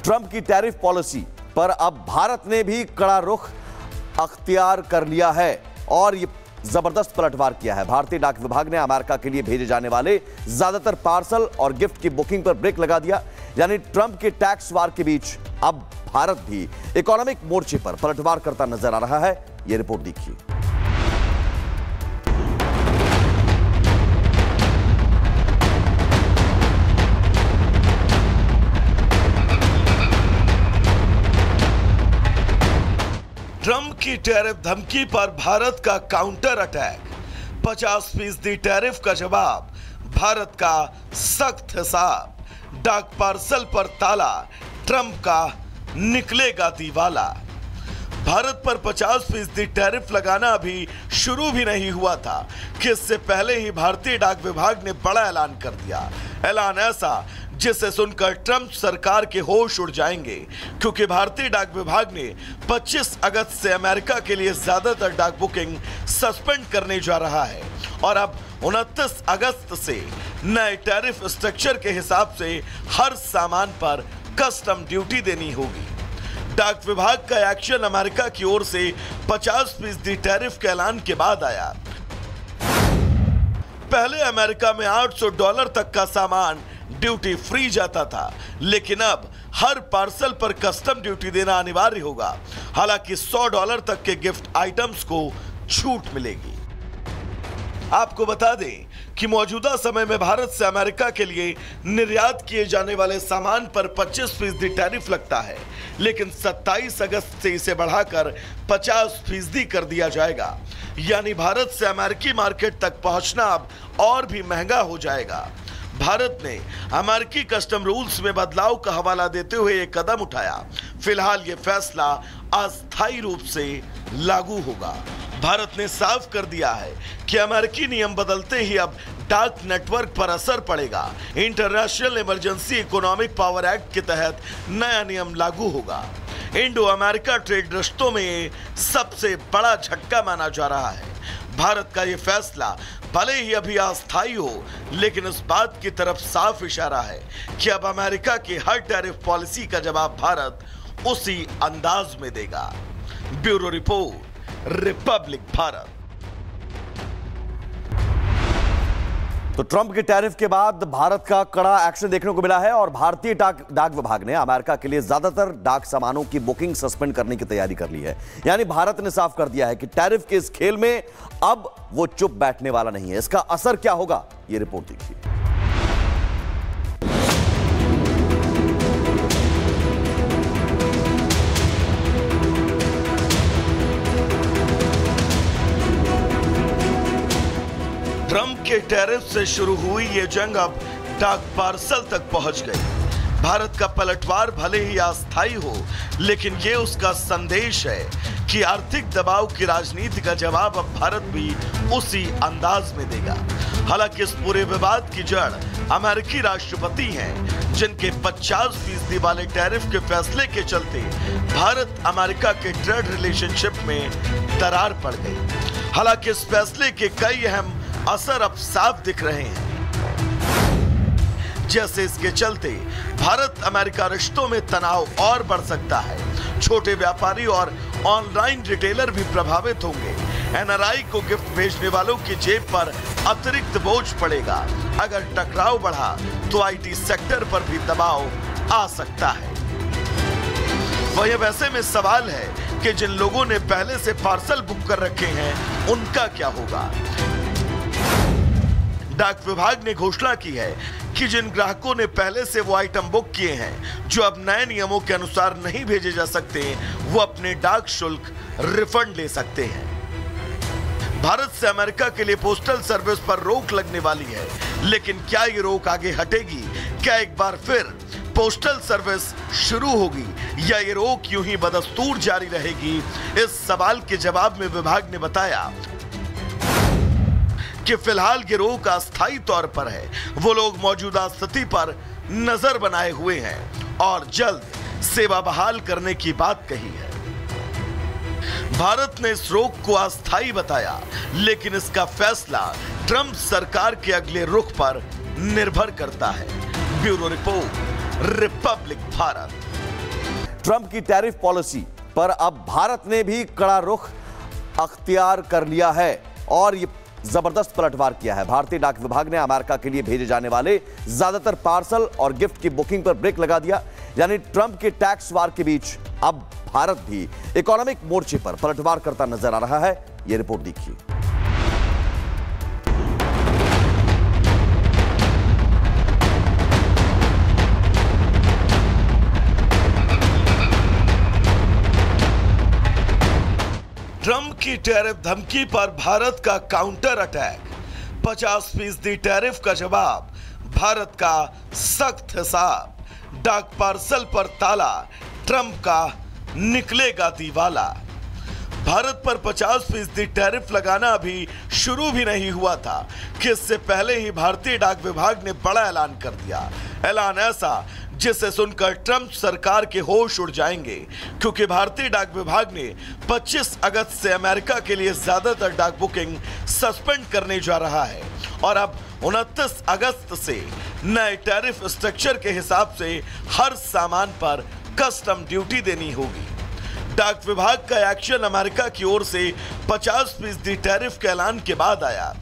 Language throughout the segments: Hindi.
ट्रंप की टैरिफ पॉलिसी पर अब भारत ने भी कड़ा रुख अख्तियार कर लिया है और ये जबरदस्त पलटवार किया है। भारतीय डाक विभाग ने अमेरिका के लिए भेजे जाने वाले ज्यादातर पार्सल और गिफ्ट की बुकिंग पर ब्रेक लगा दिया। यानी ट्रंप के टैक्स वार के बीच अब भारत भी इकोनॉमिक मोर्चे पर पलटवार करता नजर आ रहा है। यह रिपोर्ट देखिए। ट्रंप की टैरिफ धमकी पर भारत का काउंटर अटैक। 50% टैरिफ का जवाब, भारत का सख्त हिसाब। डाक पार्सल पर ताला, ट्रंप का निकलेगा दिवाला। भारत पर 50% टैरिफ लगाना अभी शुरू भी नहीं हुआ था कि इससे पहले ही भारतीय डाक विभाग ने बड़ा ऐलान कर दिया। ऐलान ऐसा जिसे सुनकर ट्रंप सरकार के होश उड़ जाएंगे, क्योंकि भारतीय डाक विभाग ने 25 अगस्त से अमेरिका के लिए ज्यादातर डाक बुकिंग सस्पेंड करने जा रहा है और अब 29 अगस्त से नए टैरिफ स्ट्रक्चर के हिसाब से हर सामान पर कस्टम ड्यूटी देनी होगी। डाक विभाग का एक्शन अमेरिका की ओर से 50% टैरिफ के ऐलान के बाद आया। पहले अमेरिका में $800 तक का सामान ड्यूटी फ्री जाता था, लेकिन अब हर पार्सल पर कस्टम ड्यूटी देना अनिवार्य होगा। हालांकि $100 तक के गिफ्ट आइटम्स को छूट मिलेगी। आपको बता दें कि मौजूदा समय में भारत से अमेरिका के लिए निर्यात किए जाने वाले सामान पर 25% टैरिफ लगता है, लेकिन 27 अगस्त से इसे बढ़ाकर 50% कर दिया जाएगा। यानी भारत से अमेरिकी मार्केट तक पहुंचना अब और भी महंगा हो जाएगा। भारत ने अमेरिकी कस्टम रूल्स में बदलाव का हवाला देते हुए एक कदम उठाया। फिलहाल यह फैसला अस्थायी रूप से लागू होगा। भारत ने साफ कर दिया है कि अमेरिकी नियम बदलते ही अब डाक नेटवर्क पर असर पड़ेगा। International emergency economic power act के तहत नया नियम लागू होगा। इंडो अमेरिका ट्रेड रिश्तों में सबसे बड़ा झटका माना जा रहा है। भारत का यह फैसला भले ही अभी अस्थायी हो, लेकिन इस बात की तरफ साफ इशारा है कि अब अमेरिका की हर टैरिफ पॉलिसी का जवाब भारत उसी अंदाज में देगा। Bureau report, Republic Bharat. तो ट्रंप के टैरिफ के बाद भारत का कड़ा एक्शन देखने को मिला है और भारतीय डाक विभाग ने अमेरिका के लिए ज्यादातर डाक सामानों की बुकिंग सस्पेंड करने की तैयारी कर ली है। यानी भारत ने साफ कर दिया है कि टैरिफ के इस खेल में अब वो चुप बैठने वाला नहीं है। इसका असर क्या होगा, ये रिपोर्ट देखिए। ट्रंप के टैरिफ से शुरू हुई ये जंग अब डाक पार्सल तक पहुंच गई। भारत का पलटवार भले ही अस्थायी हो, लेकिन ये उसका संदेश है कि आर्थिक दबाव की राजनीति का जवाब अब भारत भी उसी अंदाज में देगा। हालांकि इस पूरे विवाद की जड़ अमेरिकी राष्ट्रपति हैं, जिनके 50% वाले टैरिफ के फैसले के चलते भारत अमेरिका के ट्रेड रिलेशनशिप में दरार पड़ गई। हालांकि इस फैसले के कई अहम असर अब साफ दिख रहे हैं, जैसे इसके चलते भारत अमेरिका रिश्तों में तनाव और बढ़ सकता है। छोटे व्यापारी और ऑनलाइन रिटेलर भी प्रभावित होंगे। एनआरआई को गिफ्ट भेजने वालों की जेब पर अतिरिक्त बोझ पड़ेगा। अगर टकराव बढ़ा तो आईटी सेक्टर पर भी दबाव आ सकता है। वही वैसे में सवाल है कि जिन लोगों ने पहले से पार्सल बुक कर रखे हैं, उनका क्या होगा। डाक विभाग ने घोषणा की है कि जिन ग्राहकों ने पहले से वो आइटम बुक किए हैं जो अब नए नियमों के अनुसार नहीं भेजे जा सकते, वो अपने डाक शुल्क रिफंड ले सकते हैं। भारत से अमेरिका के लिए पोस्टल सर्विस पर रोक लगने वाली है, लेकिन क्या ये रोक आगे हटेगी? क्या एक बार फिर पोस्टल सर्विस शुरू होगी या ये रोक यूं ही बदस्तूर जारी रहेगी? इस सवाल के जवाब में विभाग ने बताया कि फिलहाल ये रोक अस्थायी तौर पर है। वो लोग मौजूदा स्थिति पर नजर बनाए हुए हैं और जल्द सेवा बहाल करने की बात कही है। भारत ने इस रोक को अस्थायी बताया, लेकिन इसका फैसला ट्रंप सरकार के अगले रुख पर निर्भर करता है। Bureau report, Republic Bharat. Trump की टैरिफ पॉलिसी पर अब भारत ने भी कड़ा रुख अख्तियार कर लिया है और ये जबरदस्त पलटवार किया है। भारतीय डाक विभाग ने अमेरिका के लिए भेजे जाने वाले ज्यादातर पार्सल और गिफ्ट की बुकिंग पर ब्रेक लगा दिया। यानी ट्रंप के टैक्स वार के बीच अब भारत भी इकोनॉमिक मोर्चे पर पलटवार करता नजर आ रहा है। यह रिपोर्ट देखिए। ट्रंप की टैरिफ धमकी पर भारत का काउंटर अटैक। 50% टैरिफ का जवाब, भारत का सख्त हिसाब। डाक पार्सल पर ताला, ट्रंप का निकलेगा दिवाला। भारत पर 50% टैरिफ लगाना अभी शुरू भी नहीं हुआ था कि इससे पहले ही भारतीय डाक विभाग ने बड़ा ऐलान कर दिया। ऐलान ऐसा जिसे सुनकर ट्रंप सरकार के होश उड़ जाएंगे, क्योंकि भारतीय डाक विभाग ने 25 अगस्त से अमेरिका के लिए ज्यादातर डाक बुकिंग सस्पेंड करने जा रहा है और अब 29 अगस्त से नए टैरिफ स्ट्रक्चर के हिसाब से हर सामान पर कस्टम ड्यूटी देनी होगी। डाक विभाग का एक्शन अमेरिका की ओर से 50% टैरिफ के ऐलान के बाद आया।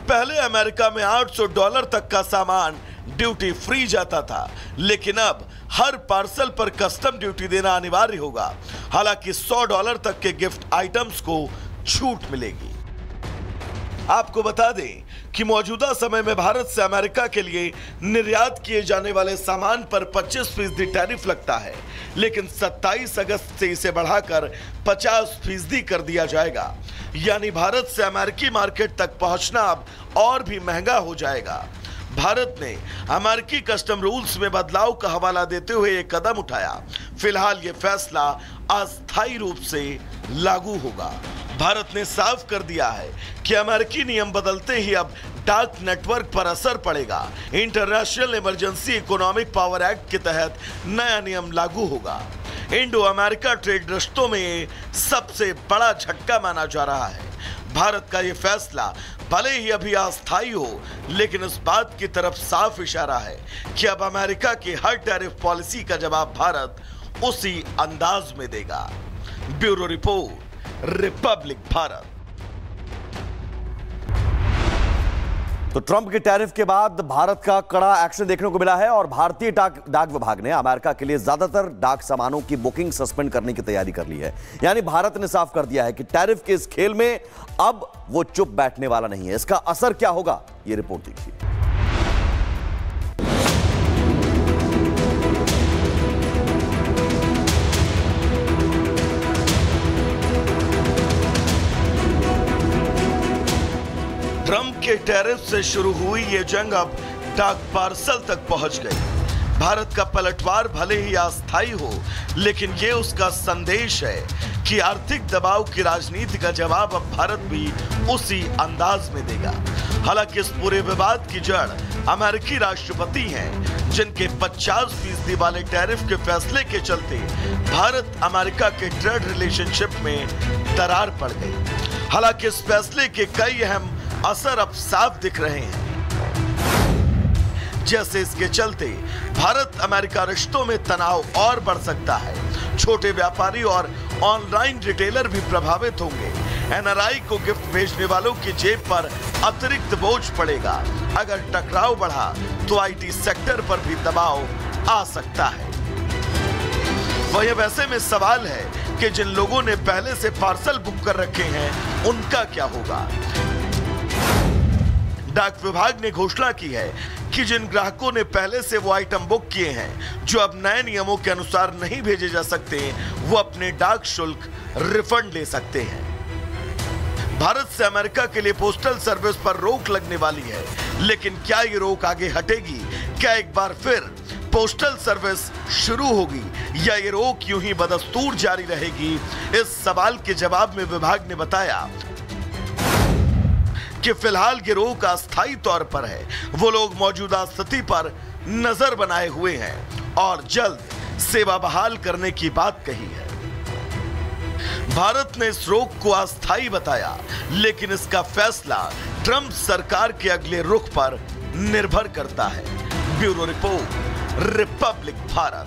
पहले अमेरिका में $800 तक का सामान ड्यूटी फ्री जाता था, लेकिन अब हर पार्सल पर कस्टम ड्यूटी देना अनिवार्य होगा। हालांकि $100 तक के गिफ्ट आइटम्स को छूट मिलेगी। आपको बता दें कि मौजूदा समय में भारत से अमेरिका के लिए निर्यात किए जाने वाले सामान पर 25% टैरिफ लगता है, लेकिन 27 अगस्त से इसे बढ़ाकर 50% कर दिया जाएगा। यानी भारत से अमेरिकी मार्केट तक पहुंचना अब और भी महंगा हो जाएगा। भारत ने अमेरिकी कस्टम रूल्स में बदलाव का हवाला देते हुए एक कदम उठाया। फिलहाल यह फैसला अस्थायी रूप से लागू होगा। भारत ने साफ कर दिया है कि अमेरिकी नियम बदलते ही अब डाक नेटवर्क पर असर पड़ेगा। International emergency economic power act के तहत नया नियम लागू होगा। इंडो अमेरिका ट्रेड रिश्तों में सबसे बड़ा झटका माना जा रहा है। भारत का यह फैसला भले ही अभी अस्थायी हो, लेकिन इस बात की तरफ साफ इशारा है कि अब अमेरिका की हर टैरिफ पॉलिसी का जवाब भारत उसी अंदाज में देगा। Bureau report, Republic Bharat. तो ट्रंप के टैरिफ के बाद भारत का कड़ा एक्शन देखने को मिला है और भारतीय डाक विभाग ने अमेरिका के लिए ज्यादातर डाक सामानों की बुकिंग सस्पेंड करने की तैयारी कर ली है। यानी भारत ने साफ कर दिया है कि टैरिफ के इस खेल में अब वो चुप बैठने वाला नहीं है। इसका असर क्या होगा, ये रिपोर्ट देखिए। ट्रंप के टैरिफ से शुरू हुई ये जंग अब डाक पार्सल तक पहुंच गई। भारत का पलटवार भले ही अस्थायी हो, लेकिन ये उसका संदेश है कि आर्थिक दबाव की राजनीति का जवाब अब भारत भी उसी अंदाज में देगा। हालांकि इस पूरे विवाद की जड़ अमेरिकी राष्ट्रपति हैं, जिनके 50% वाले टैरिफ के फैसले के चलते भारत अमेरिका के ट्रेड रिलेशनशिप में दरार पड़ गई। हालांकि इस फैसले के कई अहम असर अब साफ दिख रहे हैं, जैसे इसके चलते भारत अमेरिका रिश्तों में तनाव और बढ़ सकता है। छोटे व्यापारी और ऑनलाइन रिटेलर भी प्रभावित होंगे। एनआरआई को गिफ्ट भेजने वालों की जेब पर अतिरिक्त बोझ पड़ेगा। अगर टकराव बढ़ा तो आईटी सेक्टर पर भी दबाव आ सकता है। वह वैसे में सवाल है कि जिन लोगों ने पहले से पार्सल बुक कर रखे हैं, उनका क्या होगा। डाक विभाग ने घोषणा की है कि जिन ग्राहकों ने पहले से वो आइटम बुक किए हैं जो अब नए नियमों के अनुसार नहीं भेजे जा सकते, वो अपने डाक शुल्क रिफंड ले सकते हैं। भारत से अमेरिका के लिए पोस्टल सर्विस पर रोक लगने वाली है, लेकिन क्या ये रोक आगे हटेगी? क्या एक बार फिर पोस्टल सर्विस शुरू होगी या ये रोक यूं ही बदस्तूर जारी रहेगी? इस सवाल के जवाब में विभाग ने बताया कि फिलहाल ये रोक अस्थायी तौर पर है। वो लोग मौजूदा स्थिति पर नजर बनाए हुए हैं और जल्द सेवा बहाल करने की बात कही है। भारत ने इस रोक को अस्थायी बताया, लेकिन इसका फैसला ट्रंप सरकार के अगले रुख पर निर्भर करता है। Bureau report, Republic Bharat.